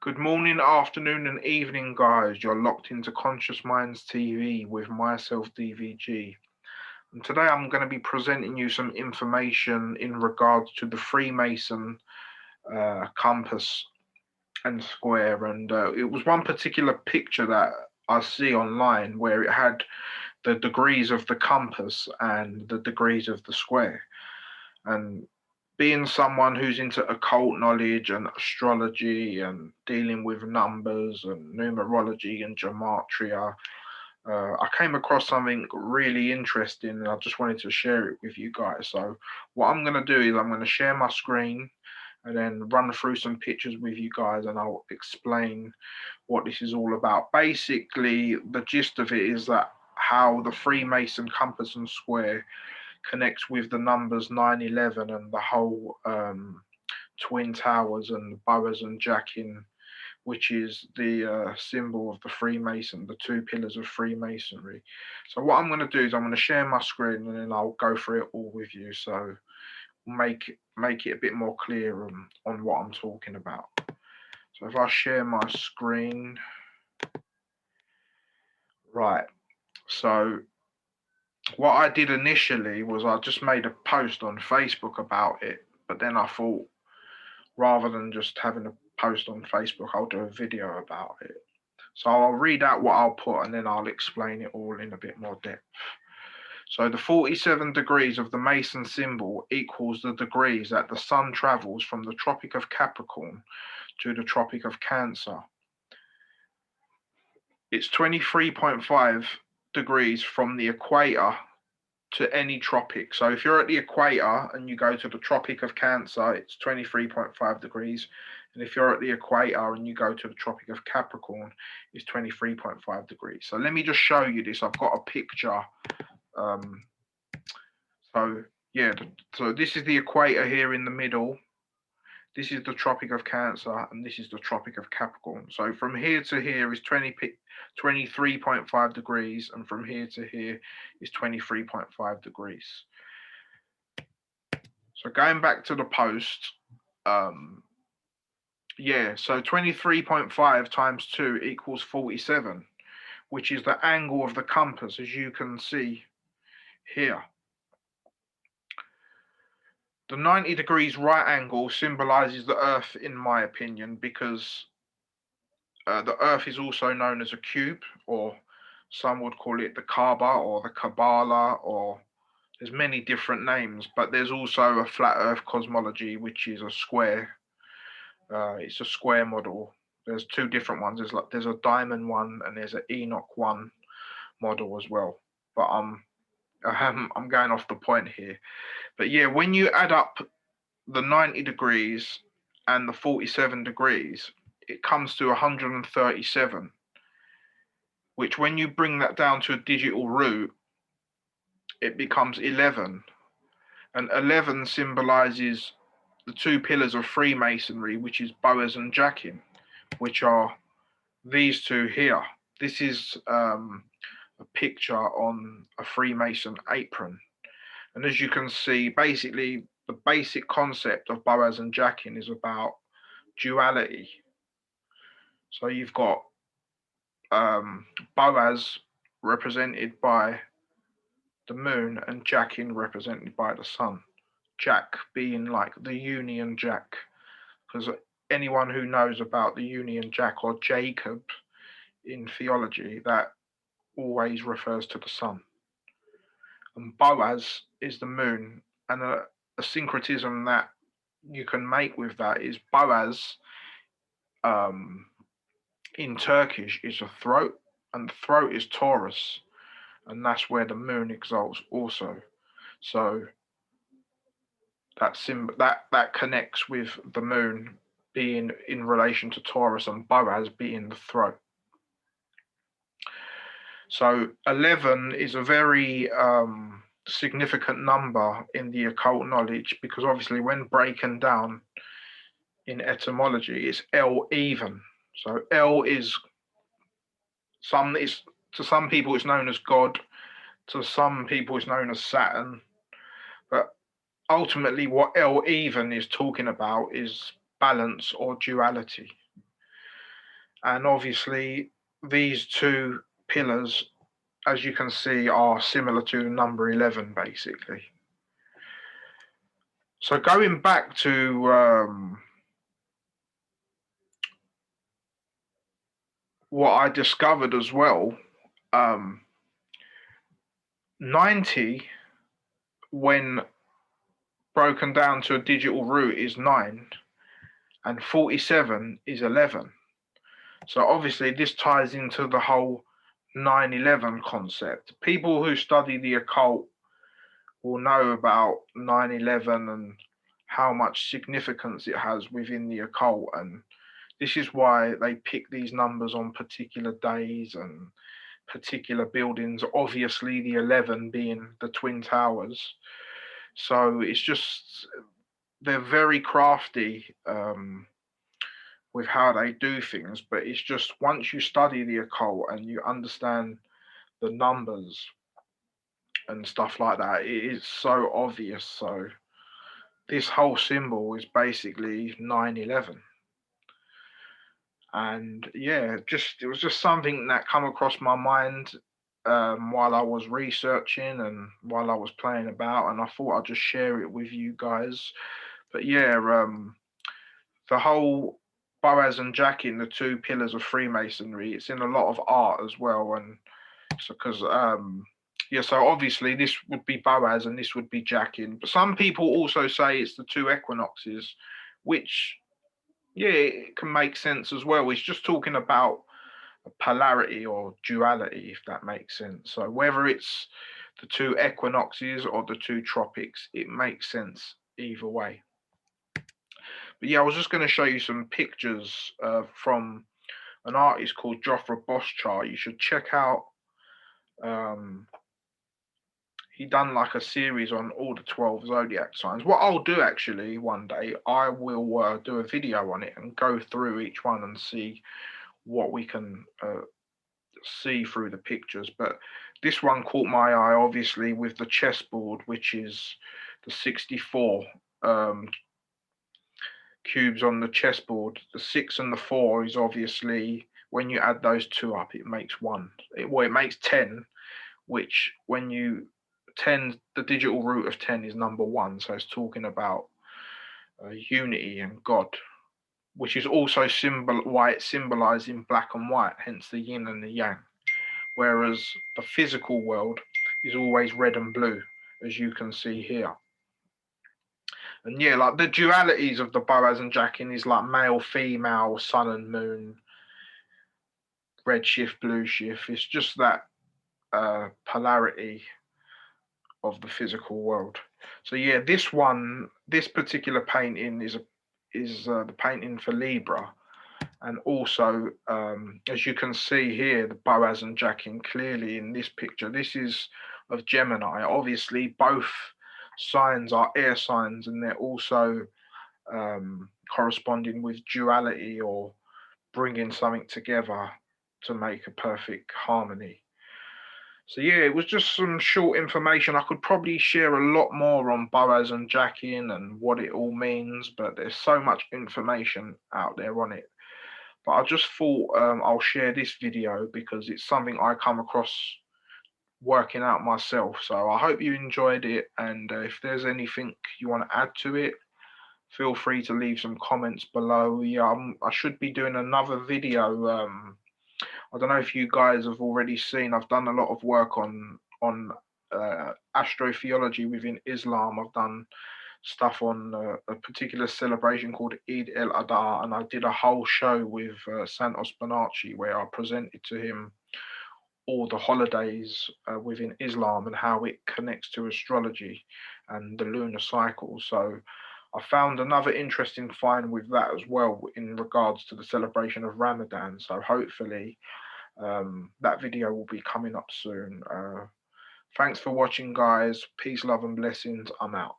Good morning, afternoon, and evening, guys. You're locked into Conscious Minds TV with myself, DVG. And today I'm going to be presenting you some information in regards to the Freemason compass and square. And it was one particular picture that I see online where it had the degrees of the compass and the degrees of the square. And being someone who's into occult knowledge and astrology and dealing with numbers and numerology and gematria, I came across something really interesting and I just wanted to share it with you guys. So, what I'm going to do is I'm going to share my screen and then run through some pictures with you guys and I'll explain what this is all about. Basically, the gist of it is that how the Freemason compass and square connects with the numbers 911 and the whole Twin Towers and Boaz and Jachin, which is the symbol of the Freemason, the two pillars of Freemasonry. So what I'm going to do is I'm going to share my screen and then I'll go through it all with you. So make it a bit more clear on what I'm talking about. So if I share my screen, right. So what I did initially was I just made a post on Facebook about it, but then I thought rather than just having a post on Facebook, I'll do a video about it. So I'll read out what I'll put and then I'll explain it all in a bit more depth. So the 47 degrees of the Mason symbol equals the degrees that the sun travels from the Tropic of Capricorn to the Tropic of Cancer. It's 23.5 degrees from the equator to any tropic. So if you're at the equator and you go to the Tropic of Cancer, it's 23.5 degrees. And if you're at the equator and you go to the Tropic of Capricorn, it's 23.5 degrees. So let me just show you this. I've got a picture. So this is the equator here in the middle. This is the Tropic of Cancer and this is the Tropic of Capricorn. So from here to here is 23.5 degrees and from here to here is 23.5 degrees. So going back to the post, so 23.5 times 2 equals 47, which is the angle of the compass, as you can see here. The 90 degrees right angle symbolizes the Earth, in my opinion, because the Earth is also known as a cube, or some would call it the Kaaba or the Kabbalah, or there's many different names, but there's also a flat Earth cosmology, which is a square. It's a square model. There's two different ones. There's a diamond one and there's an Enoch one model as well. But I'm going off the point here. But yeah, when you add up the 90 degrees and the 47 degrees, it comes to 137, which when you bring that down to a digital root, it becomes 11. And 11 symbolizes the two pillars of Freemasonry, which is Boaz and Jachin, which are these two here. This is a picture on a Freemason apron. And as you can see, basically, the basic concept of Boaz and Jachin is about duality. So you've got Boaz represented by the moon and Jachin represented by the sun. Jack being like the Union Jack, because anyone who knows about the Union Jack or Jacob in theology, that always refers to the sun. And Boaz is the moon, and a syncretism that you can make with that is Boaz in Turkish is a throat, and the throat is Taurus, and that's where the moon exalts also. So that connects with the moon being in relation to Taurus and Boaz being the throat. So 11 is a very significant number in the occult knowledge because obviously when breaking down in etymology, it's L even. So L is to some people it's known as God, to some people it's known as Saturn, but ultimately what L even is talking about is balance or duality. And obviously, these two pillars, as you can see, are similar to the number 11, basically. So going back to what I discovered as well, 90, when broken down to a digital root, is 9, and 47 is 11. So obviously this ties into the whole 9/11 concept. People who study the occult will know about 9/11 and how much significance it has within the occult, and this is why they pick these numbers on particular days and particular buildings, obviously the 11 being the Twin Towers. So it's just, they're very crafty with how they do things, but it's just once you study the occult and you understand the numbers and stuff like that, it is so obvious. So this whole symbol is basically 9/11. And yeah, just it was just something that come across my mind while I was researching and while I was playing about, and I thought I'd just share it with you guys. But yeah, the whole Boaz and Jachin, the two pillars of Freemasonry, it's in a lot of art as well, and so because yeah, so obviously this would be Boaz and this would be Jachin, but some people also say it's the two equinoxes, which yeah, it can make sense as well. It's just talking about polarity or duality, if that makes sense. So whether it's the two equinoxes or the two tropics, it makes sense either way. But yeah, I was just going to show you some pictures from an artist called Joffre Boschar. You should check out. Um, he done like a series on all the 12 zodiac signs. What I'll do actually one day, I will do a video on it and go through each one and see what we can see through the pictures. But this one caught my eye, obviously, with the chessboard, which is the 64 cubes on the chessboard. The 6 and the 4 is obviously, when you add those two up, it makes 1. It makes 10, which when you 10, the digital root of 10 is number 1. So it's talking about unity and God, which is also why it's symbolized in black and white, hence the yin and the yang. Whereas the physical world is always red and blue, as you can see here. And yeah, like the dualities of the Boaz and Jachin is like male, female, sun and moon, red shift, blue shift. It's just that polarity of the physical world. So yeah, this particular painting is the painting for Libra, and also as you can see here, the Boaz and Jachin clearly in this picture. This is of Gemini. Obviously, both signs are air signs, and they're also corresponding with duality or bringing something together to make a perfect harmony. So yeah, it was just some short information. I could probably share a lot more on Boaz and Jachin and what it all means, but there's so much information out there on it. But I just thought I'll share this video because it's something I come across working out myself. So I hope you enjoyed it, and if there's anything you want to add to it, feel free to leave some comments below. Yeah, I should be doing another video. I don't know if you guys have already seen, I've done a lot of work on astrotheology within Islam. I've done stuff on a particular celebration called Eid el-Adha, and I did a whole show with Santos Bonacci where I presented to him all the holidays within Islam and how it connects to astrology and the lunar cycle. So I found another interesting find with that as well in regards to the celebration of Ramadan. So hopefully that video will be coming up soon. Thanks for watching, guys. Peace, love, and blessings. I'm out.